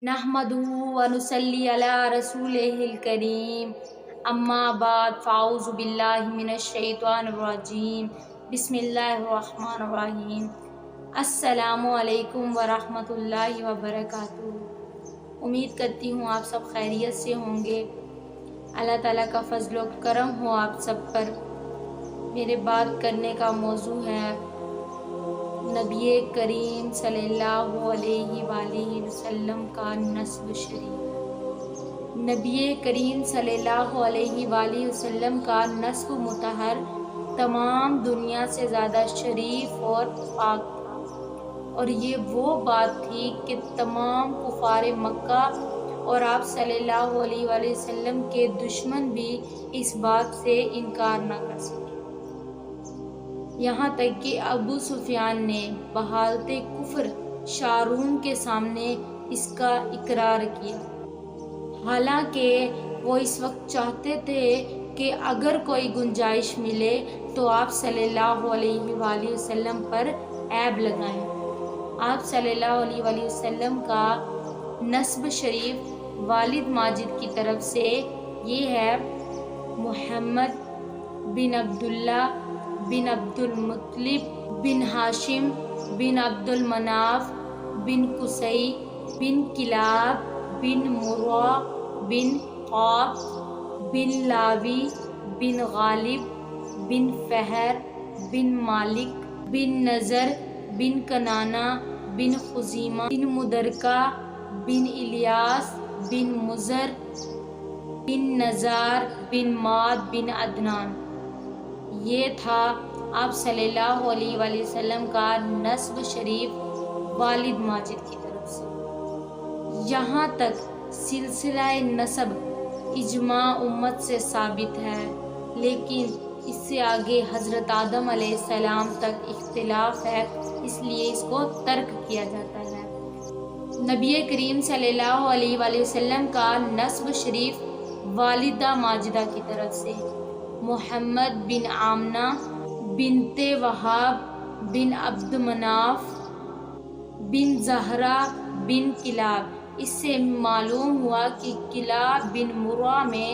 نحمدہ ونصلی علی رسولہ الکریم، اما بعد فاعوذ باللہ من الشیطان الرجیم، بسم اللہ الرحمن الرحیم۔ السلام علیکم ورحمۃ اللہ وبرکاتہ۔ امید کرتی ہوں آپ سب خیریت سے ہوں گے۔ اللہ تعالیٰ کا فضل و کرم ہو آپ سب پر۔ میرے بات کرنے کا موضوع ہے نبی کریم صلی اللہ علیہ وآلہ وسلم کا نسب شریف۔ نبی کریم صلی اللہ علیہ وآلہ وسلم کا نسب مطہر تمام دنیا سے زیادہ شریف اور پاک تھا، اور یہ وہ بات تھی کہ تمام کفار مکہ اور آپ صلی اللہ علیہ وآلہ وسلم کے دشمن بھی اس بات سے انکار نہ کر سکے، یہاں تک کہ ابو سفیان نے بحالت کفر شارون کے سامنے اس کا اقرار کیا، حالانکہ وہ اس وقت چاہتے تھے کہ اگر کوئی گنجائش ملے تو آپ صلی اللہ علیہ وآلہ وسلم پر عیب لگائیں۔ آپ صلی اللہ علیہ وآلہ وسلم کا نسب شریف والد ماجد کی طرف سے یہ ہے: محمد بن عبداللہ بن عبد المطلب بن ہاشم بن عبد المناف بن قصی بن کلاب بن مرہ بن قاب بن لاوی بن غالب بن فہر بن مالک بن نضر بن کنانہ بن خزیمہ بن مدرکہ بن الیاس بن مضر بن نزار بن ماد بن عدنان۔ یہ تھا آپ صلی اللہ علیہ وآلہ وسلم کا نسب شریف والد ماجد کی طرف سے۔ یہاں تک سلسلہ نسب اجماع امت سے ثابت ہے، لیکن اس سے آگے حضرت آدم علیہ السلام تک اختلاف ہے، اس لیے اس کو ترک کیا جاتا ہے۔ نبی کریم صلی اللہ علیہ وآلہ وسلم کا نسب شریف والدہ ماجدہ کی طرف سے: محمد بن آمنہ بنت وہاب بن عبد مناف بن زہرہ بن کلاب۔ اس سے معلوم ہوا کہ کلاب بن مرہ میں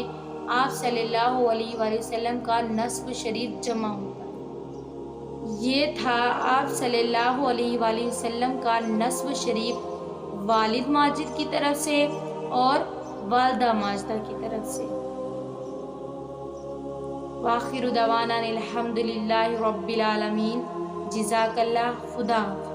آپ صلی اللہ علیہ وآلہ وسلم کا نسب شریف جمع ہوتا ہے۔ یہ تھا آپ صلی اللہ علیہ وآلہ وسلم کا نسب شریف والد ماجد کی طرف سے اور والدہ ماجدہ کی طرف سے۔ وآخر دعوانا الحمد للہ رب العالمین۔ جزاک اللہ، خدا حافظ۔